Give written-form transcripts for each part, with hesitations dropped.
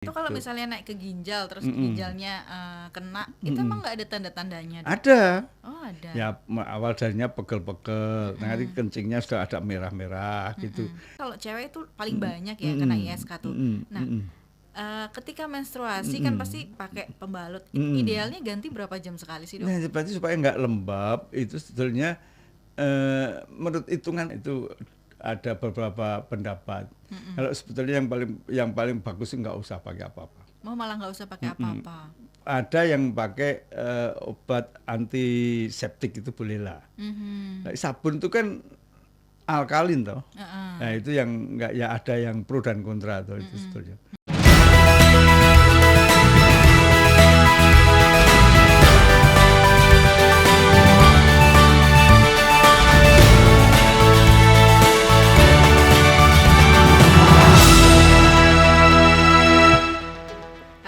Itu kalau Itu. misalnya naik ke ginjal terus Mm-mm. ginjalnya kena, itu emang Mm-mm. nggak ada tanda-tandanya, Dok? Ada. Oh, ada. Ya awal jadinya pegel-pegel. Nanti Mm-mm. kencingnya sudah ada merah-merah gitu. Mm-mm. Kalau cewek itu paling Mm-mm. banyak ya kena Mm-mm. ISK tuh. Mm-mm. Nah, Mm-mm. ketika menstruasi kan pasti Mm-mm. pakai pembalut. Mm-mm. Idealnya ganti berapa jam sekali sih, Dok? Nah, berarti supaya nggak lembab itu sebetulnya menurut hitungan itu ada beberapa pendapat. Mm-mm. Kalau sebetulnya yang paling bagus nggak usah pakai apa-apa. Mau malah nggak usah pakai Mm-mm. apa-apa. Ada yang pakai obat antiseptik itu bolehlah. Mhm. Nah, sabun itu kan alkalin toh. Heeh. Nah, itu yang nggak ya ada yang pro dan kontra toh itu Mm-mm. sebetulnya.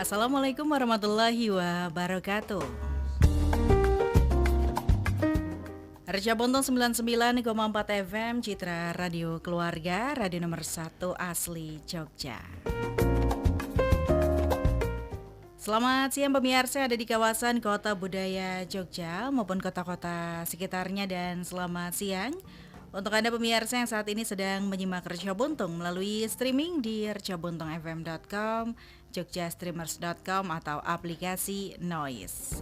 Assalamualaikum warahmatullahi wabarakatuh. Arca Bontong 99,4 FM Citra Radio Keluarga, radio nomor 1 asli Jogja. Selamat siang pemirsa yang ada di kawasan Kota Budaya Jogja maupun kota-kota sekitarnya, dan selamat siang untuk Anda pemirsa yang saat ini sedang menyimak Arca Bontong melalui streaming di arcabontongfm.com, jogjastreamers.com atau aplikasi Noise.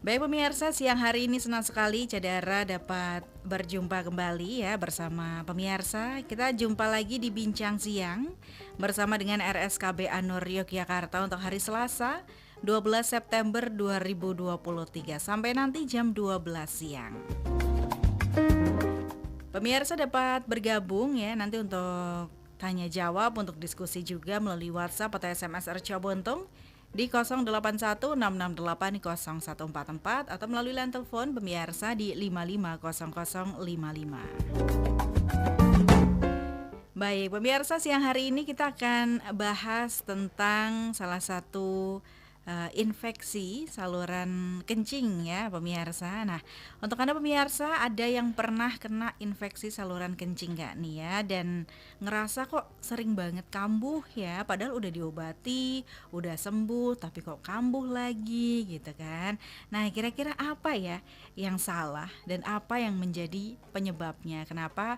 Baik pemirsa, siang hari ini senang sekali Cadara dapat berjumpa kembali ya bersama pemirsa. Kita jumpa lagi di Bincang Siang bersama dengan RSKB Anur Yogyakarta untuk hari Selasa 12 September 2023 sampai nanti jam 12 siang. Pemirsa dapat bergabung ya nanti untuk tanya jawab, untuk diskusi juga melalui WhatsApp atau SMS Arca Bontong di 0816680144 atau melalui line telepon pemirsa di 550055. Baik, pemirsa, siang hari ini kita akan bahas tentang salah satu infeksi saluran kencing ya pemirsa. Nah, untuk Anda pemirsa, ada yang pernah kena infeksi saluran kencing gak nih ya, dan ngerasa kok sering banget kambuh ya, padahal udah diobati, udah sembuh tapi kok kambuh lagi gitu kan. Nah, kira-kira apa ya yang salah dan apa yang menjadi penyebabnya, kenapa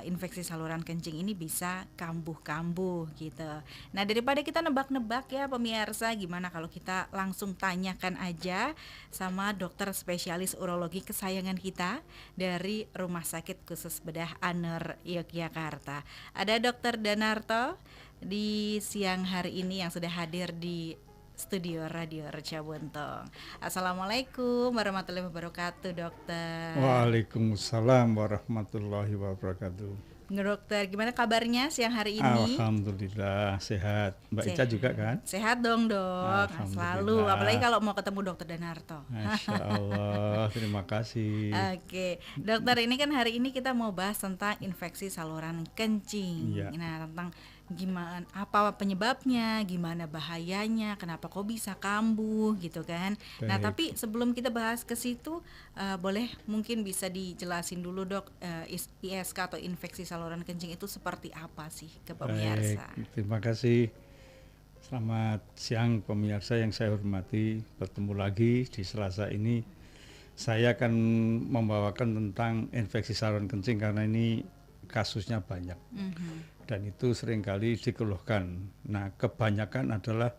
infeksi saluran kencing ini bisa kambuh-kambuh gitu. Nah, daripada kita nebak-nebak ya pemirsa, gimana kalau kita langsung tanyakan aja sama dokter spesialis urologi kesayangan kita dari Rumah Sakit Khusus Bedah Anur Yogyakarta. Ada Dokter Danarto di siang hari ini yang sudah hadir di studio Radio Arca Bontong. Assalamualaikum warahmatullahi wabarakatuh, dokter. Waalaikumsalam warahmatullahi wabarakatuh. Dokter, gimana kabarnya siang hari ini? Alhamdulillah sehat. Mbak Ica juga kan? Sehat dong, Dok. Nah, selalu, apalagi kalau mau ketemu Dokter Danarto. Masya Allah, terima kasih. Oke, dokter, ini kan hari ini kita mau bahas tentang infeksi saluran kencing. Iya. Nah, tentang gimana, apa penyebabnya, gimana bahayanya, kenapa kok bisa kambuh gitu kan. Nah, Baik. tapi sebelum kita bahas ke situ, boleh mungkin bisa dijelasin dulu, Dok, ISK atau infeksi saluran kencing itu seperti apa sih ke pemirsa? Baik, terima kasih. Selamat siang pemirsa yang saya hormati. Bertemu lagi di Selasa ini. Saya akan membawakan tentang infeksi saluran kencing karena ini kasusnya banyak. Dan itu seringkali dikeluhkan. Nah, kebanyakan adalah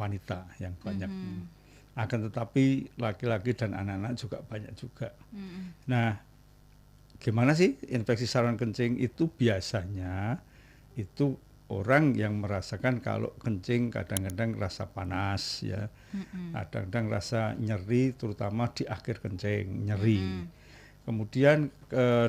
wanita yang banyak. Akan tetapi laki-laki dan anak-anak juga banyak juga. Nah, gimana sih infeksi saluran kencing itu? Biasanya itu orang yang merasakan kalau kencing kadang-kadang rasa panas ya, kadang-kadang rasa nyeri, terutama di akhir kencing nyeri. Kemudian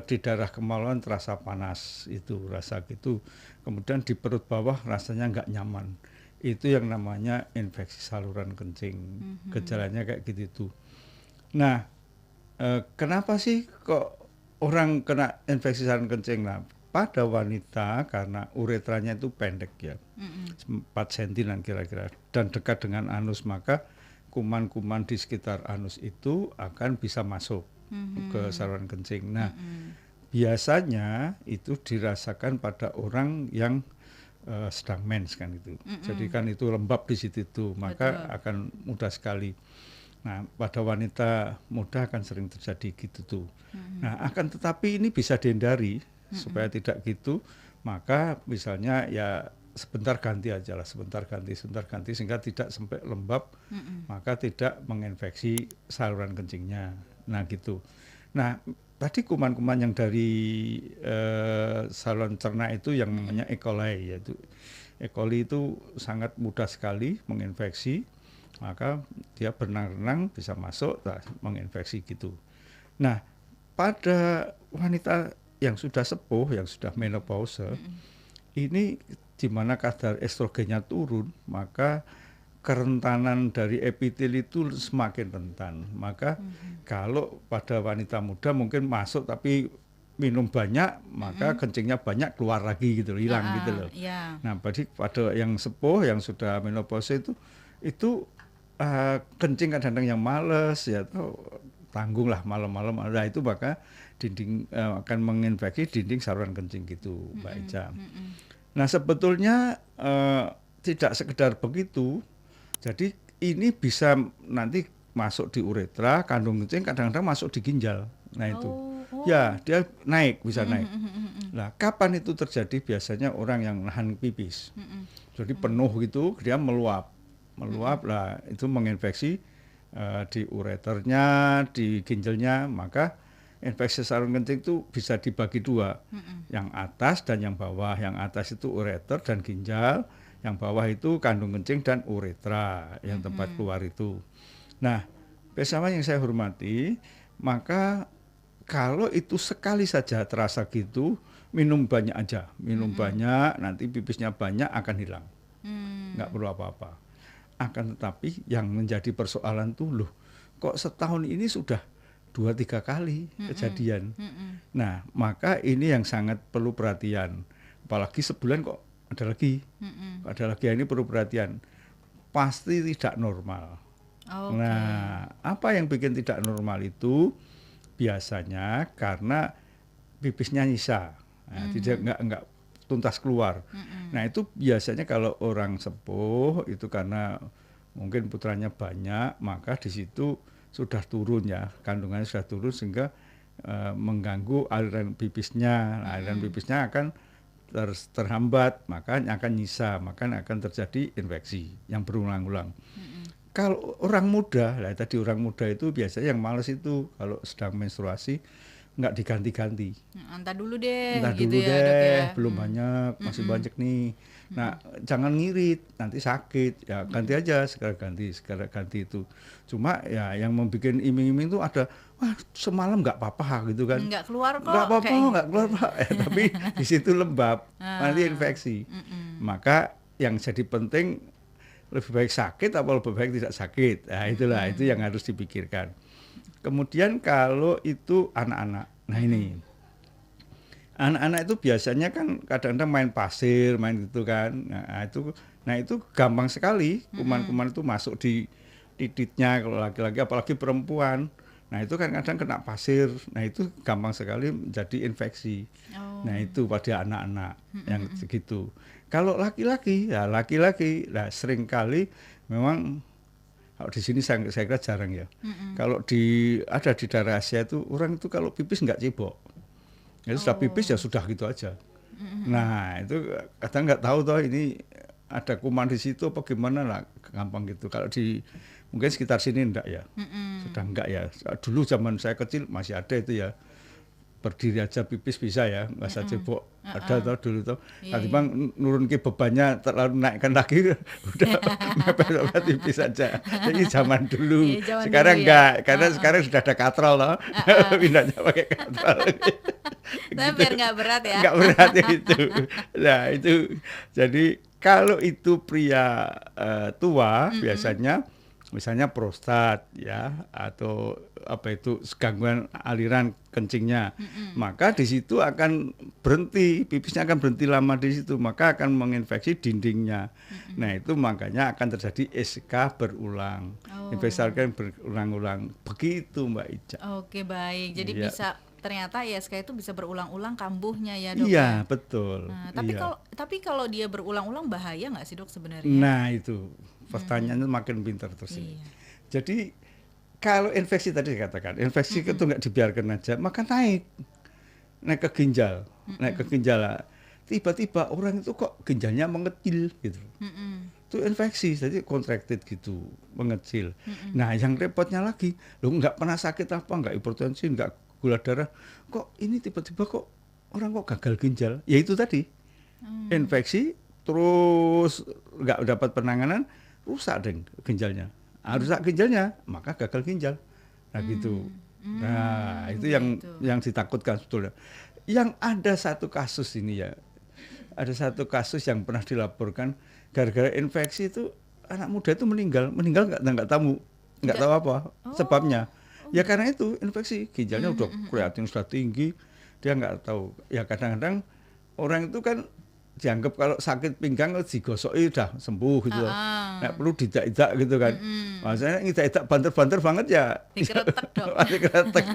di daerah kemaluan terasa panas, itu rasa gitu. Kemudian di perut bawah rasanya nggak nyaman. Itu yang namanya infeksi saluran kencing. Gejalanya kayak gitu. Nah, kenapa sih kok orang kena infeksi saluran kencing? Nah, pada wanita karena uretranya itu pendek ya, 4 cm kira-kira, dan dekat dengan anus, maka kuman-kuman di sekitar anus itu akan bisa masuk ke saluran kencing. Nah, biasanya itu dirasakan pada orang yang sedang mens kan itu. Mm-mm. Jadi kan itu lembab di situ tuh, maka Betul. akan mudah sekali. Nah, pada wanita muda akan sering terjadi gitu tuh. Mm-mm. Nah, akan tetapi ini bisa dihindari Mm-mm. supaya tidak gitu, maka misalnya ya sebentar ganti aja lah, sebentar ganti sehingga tidak sampai lembab, Mm-mm. maka tidak menginfeksi saluran kencingnya. Nah, gitu. Nah, tadi kuman-kuman yang dari saluran cerna itu yang namanya E. coli, yaitu E. coli itu sangat mudah sekali menginfeksi, maka dia berenang-renang bisa masuk, menginfeksi gitu. Nah, pada wanita yang sudah sepuh, yang sudah menopause, Mm-mm. ini di mana kadar estrogennya turun, maka kerentanan dari epitel itu semakin rentan. Maka kalau pada wanita muda mungkin masuk tapi minum banyak, maka Mm-mm. kencingnya banyak keluar lagi gitu, hilang gitu loh. Ya. Nah, pada yang sepuh yang sudah menopause itu kencing kadang-kadang yang males ya atau tanggung lah malam-malam. Nah, itu maka akan menginfeksi dinding saluran kencing gitu, Mbak Mm-mm. Eca. Mm-mm. Nah, sebetulnya tidak sekedar begitu. Jadi ini bisa nanti masuk di uretra, kandung kencing kadang-kadang masuk di ginjal. Nah, itu. Oh. Ya, dia naik, bisa Mm-mm. naik. Mm-mm. Nah, kapan itu terjadi? Biasanya orang yang nahan pipis. Mm-mm. Jadi penuh gitu, dia meluap. Mm-mm. Meluap lah, itu menginfeksi di ureternya, di ginjalnya, maka infeksi saluran kencing itu bisa dibagi dua, Mm-mm. yang atas dan yang bawah. Yang atas itu ureter dan ginjal, yang bawah itu kandung kencing dan uretra, yang tempat Mm-mm. keluar itu. Nah, bersama yang saya hormati, maka kalau itu sekali saja terasa gitu, minum banyak aja, minum Mm-mm. banyak, nanti pipisnya banyak akan hilang, nggak Mm. perlu apa-apa. Akan tetapi yang menjadi persoalan tuh loh, kok setahun ini sudah 2-3 kali Mm-mm. kejadian. Mm-mm. Nah, maka ini yang sangat perlu perhatian. Apalagi sebulan kok Mm-mm. ada lagi ini perlu perhatian. Pasti tidak normal. Oke. Nah, apa yang bikin tidak normal itu biasanya karena pipisnya nyisa. Nah, tidak nggak tuntas keluar. Mm-mm. Nah, itu biasanya kalau orang sepuh itu karena mungkin putranya banyak, maka di situ sudah turun ya, kandungannya sudah turun sehingga mengganggu aliran pipisnya. Nah, aliran pipisnya akan terhambat, maka akan nyisa, maka akan terjadi infeksi yang berulang-ulang. Mm-mm. Kalau orang muda, lah tadi orang muda itu biasanya yang males itu kalau sedang menstruasi nggak diganti-ganti. Entah dulu deh, Entah gitu dulu ya dok ya. deh, belum banyak, masih banyak nih. Nah, jangan ngirit, nanti sakit. Ya ganti aja, segera ganti itu. Cuma ya yang membuat iming-iming itu ada, wah semalam nggak apa-apa gitu kan. Nggak keluar Nggak kok apa-apa, kayak nggak keluar Pak. Tapi di situ lembab, nanti infeksi. Mm-mm. Maka yang jadi penting lebih baik sakit atau lebih baik tidak sakit. Nah, itulah itu yang harus dipikirkan. Kemudian kalau itu anak-anak. Nah, ini anak-anak itu biasanya kan kadang-kadang main pasir, main gitu kan. Nah, itu gampang sekali kuman-kuman itu masuk di titiknya kalau laki-laki apalagi perempuan. Nah, itu kan kadang kena pasir. Nah, itu gampang sekali menjadi infeksi. Oh. Nah, itu pada anak-anak yang segitu. Kalau laki-laki, ya laki-laki, nah seringkali memang kalau di sini saya kira jarang ya. Kalau ada di daerah Asia itu orang itu kalau pipis nggak cebok. Ya sudah pipis ya sudah gitu aja. Nah, itu kadang nggak tahu toh ini ada kuman di situ apa gimana lah, gampang gitu. Kalau di mungkin sekitar sini enggak ya. Sudah enggak ya. Dulu zaman saya kecil masih ada itu ya. Berdiri aja pipis bisa ya, nggak usah cebok. Ada tau dulu tuh. Nanti bang nurun ke bebannya terlalu naikkan lagi udah mepet-mepet pipis aja. Jadi zaman dulu. Iya, zaman Sekarang dulu ya. enggak, karena sekarang sudah ada katrol loh. Pindahnya pakai katrol. Tapi biar nggak berat ya. Nggak berat ya itu. Nah itu jadi kalau itu pria tua biasanya misalnya prostat ya atau apa itu gangguan aliran kencingnya, maka di situ akan berhenti, pipisnya akan berhenti lama di situ, maka akan menginfeksi dindingnya. Nah itu makanya akan terjadi SK berulang, infeksi berulang-ulang begitu Mbak Ica. Oke baik, jadi Iya. bisa ternyata ISK itu bisa berulang-ulang kambuhnya ya dok Iya, ya. betul. Nah, Iya. tapi kalau dia berulang-ulang bahaya nggak sih dok sebenarnya? Nah, itu pertanyaannya makin pintar terus ini. Iya. Jadi kalau infeksi tadi dikatakan, infeksi itu nggak dibiarkan aja, maka naik ke ginjal, naik ke ginjal. Lah. Tiba-tiba orang itu kok ginjalnya mengecil gitu. Mm-mm. Itu infeksi, jadi contracted gitu, mengecil. Nah, yang repotnya lagi, lo nggak pernah sakit apa, nggak hipertensi, nggak gula darah, kok ini tiba-tiba kok orang kok gagal ginjal? Ya itu tadi, infeksi, terus nggak dapat penanganan, rusak deh ginjalnya. Rusak ginjalnya, maka gagal ginjal. Nah gitu. Nah itu Gitu. yang ditakutkan sebetulnya. Yang ada satu kasus ini ya, ada satu kasus yang pernah dilaporkan gara-gara infeksi itu anak muda itu meninggal nggak tahu apa sebabnya. Ya karena itu infeksi ginjalnya udah kreatin sudah tinggi, dia nggak tahu. Ya kadang-kadang orang itu kan dianggap kalau sakit pinggang digosoki udah sembuh gitu loh. Nggak perlu didak-idak gitu kan. Maksudnya ngidak-idak banter-banter banget ya. Dikeretek dok. Dikeretek.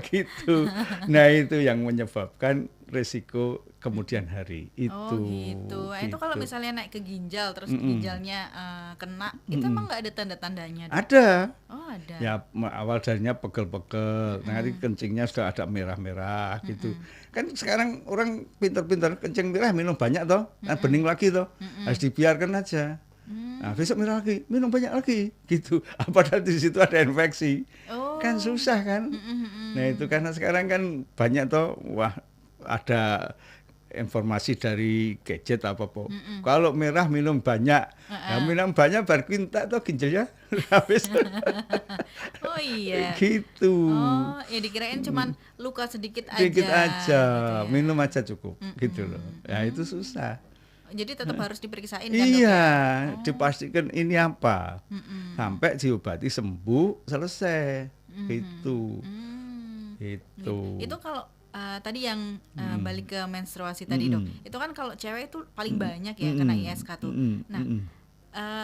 Gitu. Nah itu yang menyebabkan risiko kemudian hari itu. Oh gitu. Nah, itu kalau Gitu. misalnya naik ke ginjal terus ginjalnya kena, itu emang nggak ada tanda-tandanya dok? Ada. Oh ada. Ya awal darinya pegel-pegel, nanti kencingnya sudah ada merah-merah gitu. Kan sekarang orang pintar-pintar kencing merah minum banyak toh, nah, bening lagi toh, harus dibiarkan aja. Nah besok merah lagi, minum banyak lagi gitu. Padahal di situ ada infeksi, Oh. kan susah kan. Nah itu karena sekarang kan banyak toh, wah ada informasi dari gadget apa-apa. Kalau merah minum banyak, nah, minum banyak baru quinta toh ginjalnya habis. Oh iya. Gitu. Oh, ya dikirain cuman luka sedikit aja. Dikit aja, gitu ya. minum aja cukup, gitu loh. Ya itu susah. Jadi tetap harus diperiksain kan dok Iya, ya? dipastikan ini apa, sampai diobati sembuh selesai, gitu, Hmm. itu. Itu kalau tadi yang balik ke menstruasi tadi dok, itu kan kalau cewek itu paling banyak ya kena ISK tuh. Nah,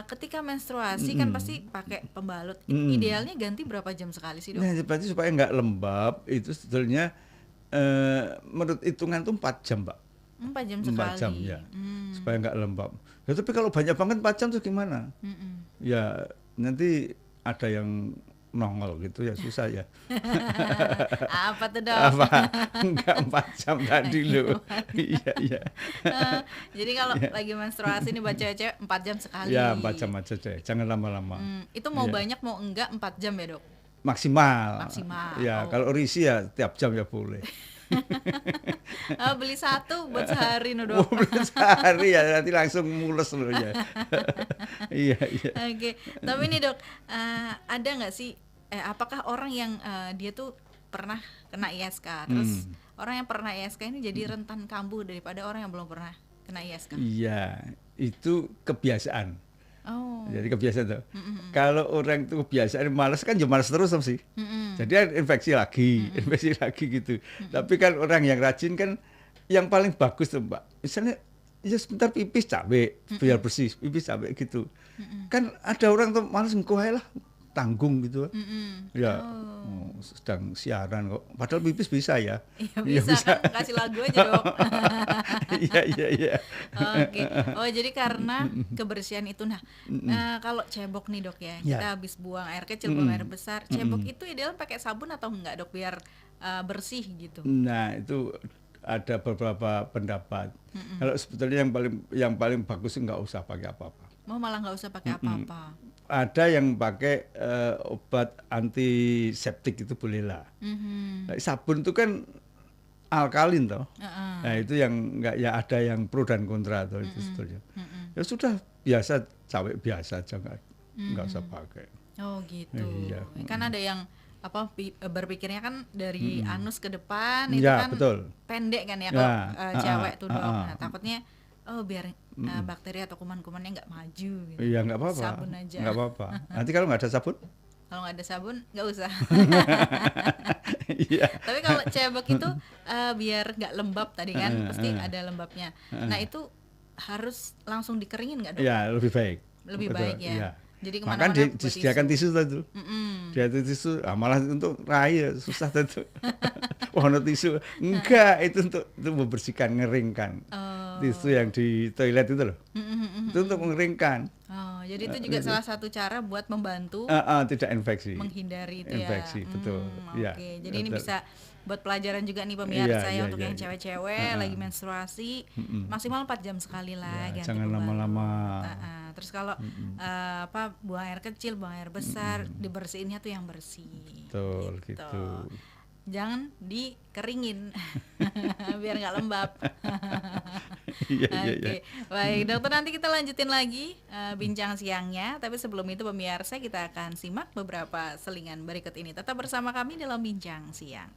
ketika menstruasi kan pasti pakai pembalut. Idealnya ganti berapa jam sekali sih dok? Nah, berarti supaya nggak lembab itu sebetulnya menurut hitungan tuh 4 jam, Mbak. 4 jam 4 sekali. jam ya, supaya nggak lembab. Ya, tapi kalau banyak banget 4 jam tuh gimana? Ya nanti ada yang nongol gitu ya susah ya. Apa tuh dok? Apa? Enggak 4 jam tadi loh. Iya, iya. Jadi kalau lagi menstruasi nih buat cewek-cewek 4 jam sekali. Ya 4 jam aja deh, jangan lama-lama. Itu mau Iya. banyak mau enggak 4 jam ya dok? Maksimal. Maksimal. Ya, Oh. kalau risi ya tiap jam ya boleh. Beli satu buat sehari no dok. Sehari ya nanti langsung mules loh ya. Iya, iya. Oke, tapi nih dok, ada nggak sih, apakah orang yang dia tuh pernah kena ISK, terus orang yang pernah ISK ini jadi rentan kambuh daripada orang yang belum pernah kena ISK? Iya, itu kebiasaan. Oh. Jadi kebiasaan tuh. Kalau orang itu kebiasaan malas kan ya malas terus sih. Jadi kan infeksi lagi gitu. Tapi kan orang yang rajin kan yang paling bagus tuh Mbak. Misalnya ya sebentar pipis capek, biar bersih, pipis capek gitu. Kan ada orang tuh malas engko ae lah, tanggung gitu. Ya, sedang siaran kok. Padahal pipis bisa ya. Iya bisa kan kasih lagu aja dok. Iya, iya, iya. Oke. Oh jadi karena kebersihan itu. Nah, kalau cebok nih dok ya, Ya. kita habis buang air kecil, buang air besar, cebok itu ideal pakai sabun atau enggak dok biar bersih gitu? Nah, itu ada beberapa pendapat. Kalau sebetulnya yang paling bagus nggak usah pakai apa-apa. Mau malah nggak usah pakai apa-apa. Ada yang pakai obat antiseptik itu bolehlah. Nah, sabun itu kan alkalin toh. Nah, itu yang nggak ya ada yang pro dan kontra toh itu sebetulnya. Ya sudah biasa cawek biasa aja nggak usah pakai. Oh gitu. Iya. Kan ada yang berpikirnya kan dari anus ke depan itu Ya, kan betul. pendek kan ya Ya, kalau cewek tuh dok. ah. Nah, takutnya biar bakteri atau kuman-kumannya nggak maju gitu. Iya nggak apa-apa. Sabun aja. Nggak apa-apa. Nanti kalau nggak ada sabun, Kalau nggak ada sabun nggak usah. iya. Tapi kalau cebok itu biar nggak lembab tadi kan pasti ada lembabnya. Nah itu harus langsung dikeringin nggak dok? Ya lebih baik. Lebih Betul, baik ya. iya. Jadi Maka kemana-mana buat disediakan tisu. tisu tadi. Mm-mm. Dia itu tisu, malah untuk raya susah tadi. Wah, no tisu. Enggak, itu untuk membersihkan, ngeringkan. Tisu Oh. yang di toilet itu loh. Itu untuk Mm-mm. mengeringkan. Oh, jadi itu juga salah satu cara buat membantu Tidak infeksi. menghindari itu ya. Infeksi, betul. Ya, Oke. Jadi ini betul. bisa buat pelajaran juga nih Iya, pemirsa ya iya, untuk iya, yang iya. cewek-cewek lagi menstruasi Mm-mm. maksimal 4 jam sekali lah Ya, ganti jangan lama-lama. pembalut. Terus kalau buang air kecil, buang air besar, dibersihinnya tuh yang bersih. Betul, Gitu. gitu. Jangan dikeringin biar nggak lembab. Iya, iya, iya. Oke, baik dokter, nanti kita lanjutin lagi bincang siangnya. Tapi sebelum itu pemirsa, kita akan simak beberapa selingan berikut ini. Tetap bersama kami dalam bincang siang.